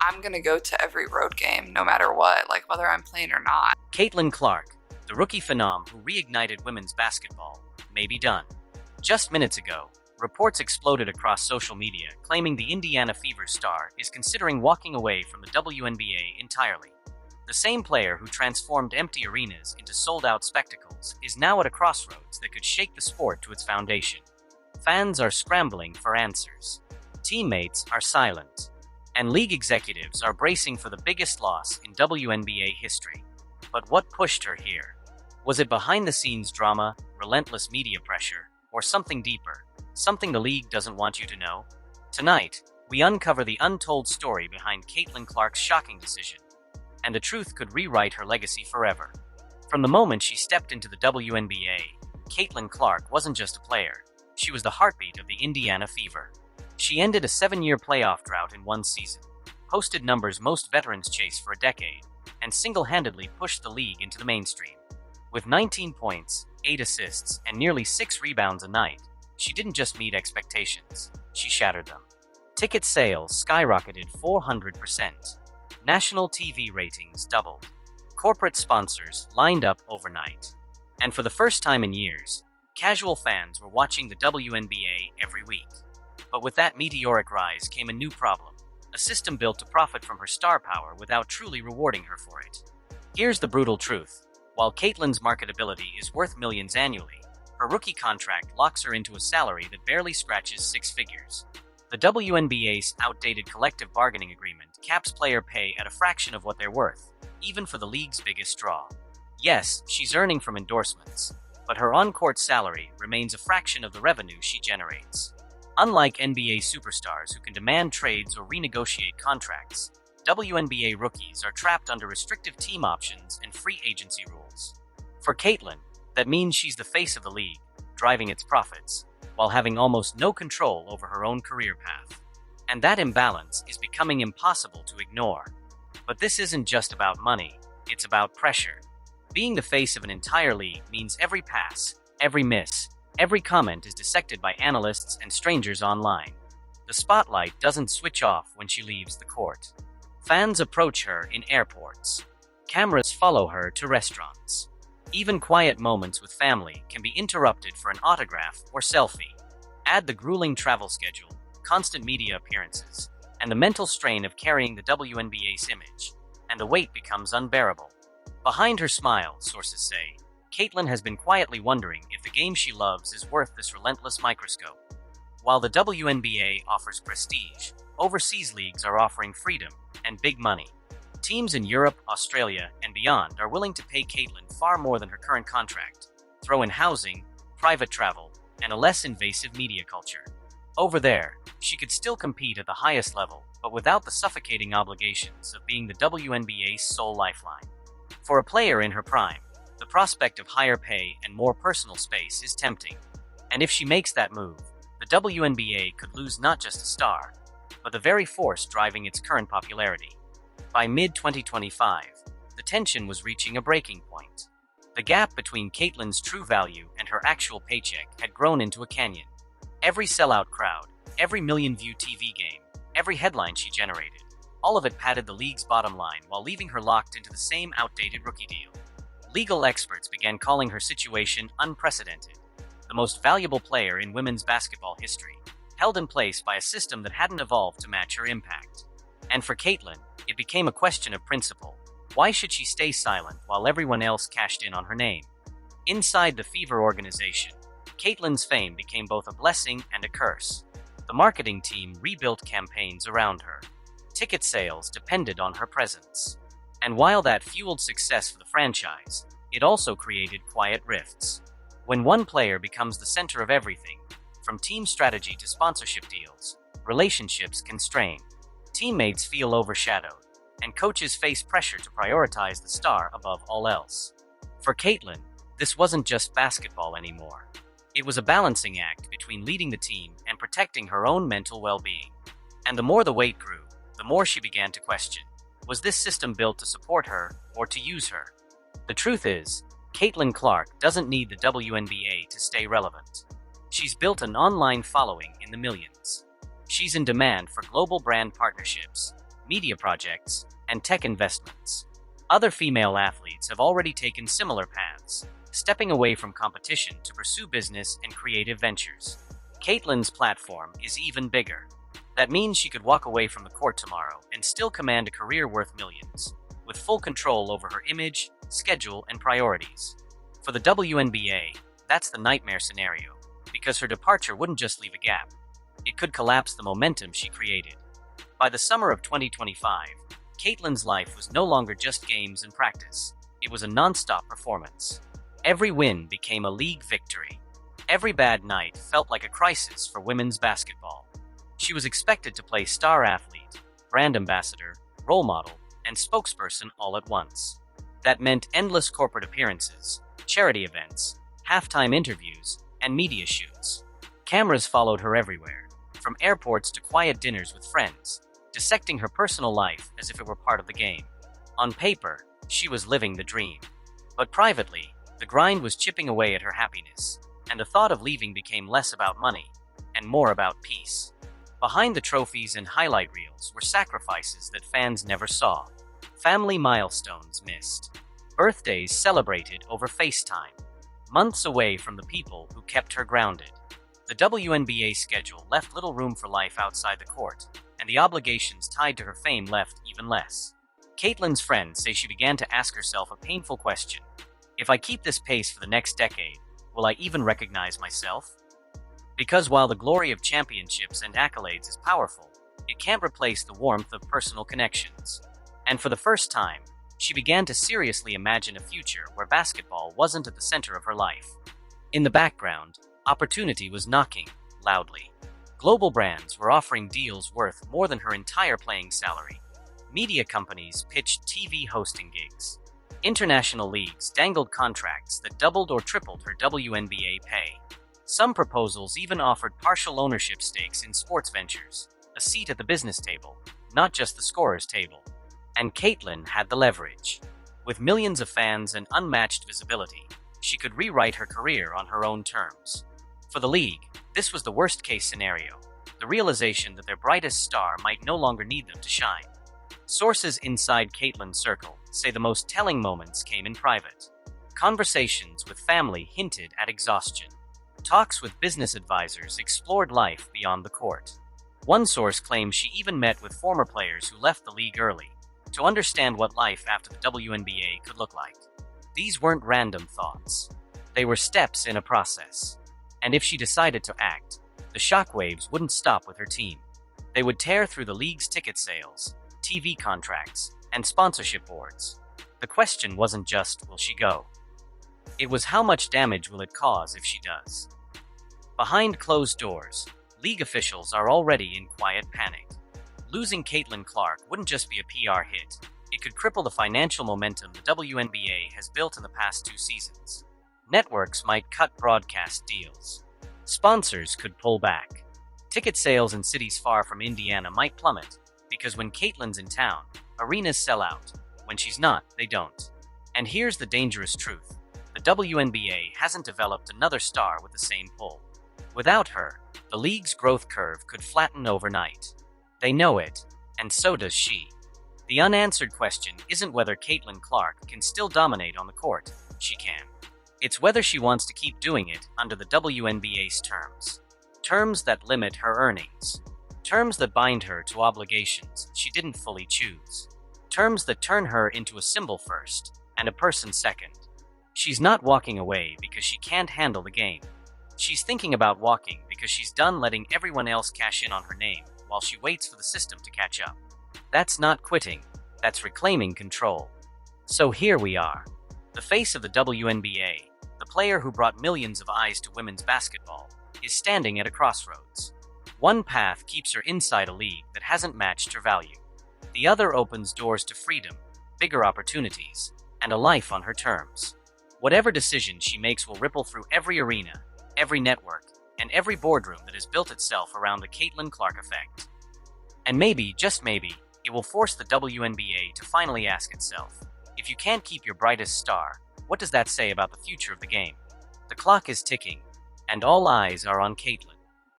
I'm going to go to every road game no matter what, like whether I'm playing or not. Caitlin Clark, the rookie phenom who reignited women's basketball, may be done. Just minutes ago, reports exploded across social media claiming the Indiana Fever star is considering walking away from the WNBA entirely. The same player who transformed empty arenas into sold-out spectacles is now at a crossroads that could shake the sport to its foundation. Fans are scrambling for answers. Teammates are silent. And league executives are bracing for the biggest loss in WNBA history. But what pushed her here? Was it behind-the-scenes drama, relentless media pressure, or something deeper? Something the league doesn't want you to know? Tonight, we uncover the untold story behind Caitlin Clark's shocking decision. And the truth could rewrite her legacy forever. From the moment she stepped into the WNBA, Caitlin Clark wasn't just a player. She was the heartbeat of the Indiana Fever. She ended a 7-year playoff drought in one season, posted numbers most veterans chase for a decade, and single-handedly pushed the league into the mainstream. With 19 points, 8 assists, and nearly 6 rebounds a night, she didn't just meet expectations, she shattered them. Ticket sales skyrocketed 400%. National TV ratings doubled. Corporate sponsors lined up overnight. And for the first time in years, casual fans were watching the WNBA every week. But with that meteoric rise came a new problem, a system built to profit from her star power without truly rewarding her for it. Here's the brutal truth. While Caitlin's marketability is worth millions annually, her rookie contract locks her into a salary that barely scratches 6 figures. The WNBA's outdated collective bargaining agreement caps player pay at a fraction of what they're worth, even for the league's biggest draw. Yes, she's earning from endorsements, but her on-court salary remains a fraction of the revenue she generates. Unlike NBA superstars who can demand trades or renegotiate contracts, WNBA rookies are trapped under restrictive team options and free agency rules. For Caitlin, that means she's the face of the league, driving its profits, while having almost no control over her own career path. And that imbalance is becoming impossible to ignore. But this isn't just about money, it's about pressure. Being the face of an entire league means every pass, every miss, every comment is dissected by analysts and strangers online. The spotlight doesn't switch off when she leaves the court. Fans approach her in airports. Cameras follow her to restaurants. Even quiet moments with family can be interrupted for an autograph or selfie. Add the grueling travel schedule, constant media appearances, and the mental strain of carrying the WNBA's image, and the weight becomes unbearable. Behind her smile, sources say, Caitlin has been quietly wondering if the game she loves is worth this relentless microscope. While the WNBA offers prestige, overseas leagues are offering freedom and big money. Teams in Europe, Australia, and beyond are willing to pay Caitlin far more than her current contract. Throw in housing, private travel, and a less invasive media culture. Over there, she could still compete at the highest level, but without the suffocating obligations of being the WNBA's sole lifeline. For a player in her prime, the prospect of higher pay and more personal space is tempting. And if she makes that move, the WNBA could lose not just a star, but the very force driving its current popularity. By mid-2025, the tension was reaching a breaking point. The gap between Caitlin's true value and her actual paycheck had grown into a canyon. Every sellout crowd, every million-view TV game, every headline she generated, all of it padded the league's bottom line while leaving her locked into the same outdated rookie deal. Legal experts began calling her situation unprecedented, the most valuable player in women's basketball history, held in place by a system that hadn't evolved to match her impact. And for Caitlin, it became a question of principle. Why should she stay silent while everyone else cashed in on her name? Inside the Fever organization, Caitlin's fame became both a blessing and a curse. The marketing team rebuilt campaigns around her. Ticket sales depended on her presence. And while that fueled success for the franchise, it also created quiet rifts. When one player becomes the center of everything, from team strategy to sponsorship deals, relationships can strain. Teammates feel overshadowed, and coaches face pressure to prioritize the star above all else. For Caitlin, this wasn't just basketball anymore. It was a balancing act between leading the team and protecting her own mental well-being. And the more the weight grew, the more she began to question, was this system built to support her or to use her? The truth is, Caitlin Clark doesn't need the WNBA to stay relevant. She's built an online following in the millions. She's in demand for global brand partnerships, media projects, and tech investments. Other female athletes have already taken similar paths, stepping away from competition to pursue business and creative ventures. Caitlyn's platform is even bigger. That means she could walk away from the court tomorrow and still command a career worth millions, with full control over her image, schedule, and priorities. For the WNBA, that's the nightmare scenario, because her departure wouldn't just leave a gap. It could collapse the momentum she created. By the summer of 2025, Caitlyn's life was no longer just games and practice. It was a non-stop performance. Every win became a league victory. Every bad night felt like a crisis for women's basketball. She was expected to play star athlete, brand ambassador, role model, and spokesperson all at once. That meant endless corporate appearances, charity events, halftime interviews, and media shoots. Cameras followed her everywhere, from airports to quiet dinners with friends, dissecting her personal life as if it were part of the game. On paper, she was living the dream. But privately, the grind was chipping away at her happiness, and the thought of leaving became less about money and more about peace. Behind the trophies and highlight reels were sacrifices that fans never saw. Family milestones missed. Birthdays celebrated over FaceTime. Months away from the people who kept her grounded. The WNBA schedule left little room for life outside the court, and the obligations tied to her fame left even less. Caitlyn's friends say she began to ask herself a painful question. If I keep this pace for the next decade, will I even recognize myself? Because while the glory of championships and accolades is powerful, it can't replace the warmth of personal connections. And for the first time, she began to seriously imagine a future where basketball wasn't at the center of her life. In the background, opportunity was knocking loudly. Global brands were offering deals worth more than her entire playing salary. Media companies pitched TV hosting gigs. International leagues dangled contracts that doubled or tripled her WNBA pay. Some proposals even offered partial ownership stakes in sports ventures, a seat at the business table, not just the scorer's table. And Caitlyn had the leverage. With millions of fans and unmatched visibility, she could rewrite her career on her own terms. For the league, this was the worst-case scenario, the realization that their brightest star might no longer need them to shine. Sources inside Caitlyn's circle say the most telling moments came in private. Conversations with family hinted at exhaustion. Talks with business advisors explored life beyond the court. One source claims she even met with former players who left the league early to understand what life after the WNBA could look like. These weren't random thoughts. They were steps in a process. And if she decided to act, the shockwaves wouldn't stop with her team. They would tear through the league's ticket sales, TV contracts, and sponsorship boards. The question wasn't just, will she go? It was how much damage will it cause if she does? Behind closed doors, league officials are already in quiet panic. Losing Caitlyn Clark wouldn't just be a PR hit. It could cripple the financial momentum the WNBA has built in the past 2 seasons. Networks might cut broadcast deals. Sponsors could pull back. Ticket sales in cities far from Indiana might plummet, because when Caitlyn's in town, arenas sell out. When she's not, they don't. And here's the dangerous truth. The WNBA hasn't developed another star with the same pull. Without her, the league's growth curve could flatten overnight. They know it, and so does she. The unanswered question isn't whether Caitlyn Clark can still dominate on the court. She can. It's whether she wants to keep doing it under the WNBA's terms. Terms that limit her earnings. Terms that bind her to obligations she didn't fully choose. Terms that turn her into a symbol first and a person second. She's not walking away because she can't handle the game. She's thinking about walking because she's done letting everyone else cash in on her name while she waits for the system to catch up. That's not quitting, that's reclaiming control. So here we are. The face of the WNBA, the player who brought millions of eyes to women's basketball, is standing at a crossroads. One path keeps her inside a league that hasn't matched her value. The other opens doors to freedom, bigger opportunities, and a life on her terms. Whatever decision she makes will ripple through every arena, every network, and every boardroom that has built itself around the Caitlyn Clark effect. And maybe, just maybe, it will force the WNBA to finally ask itself, if you can't keep your brightest star, what does that say about the future of the game? The clock is ticking, and all eyes are on Caitlyn.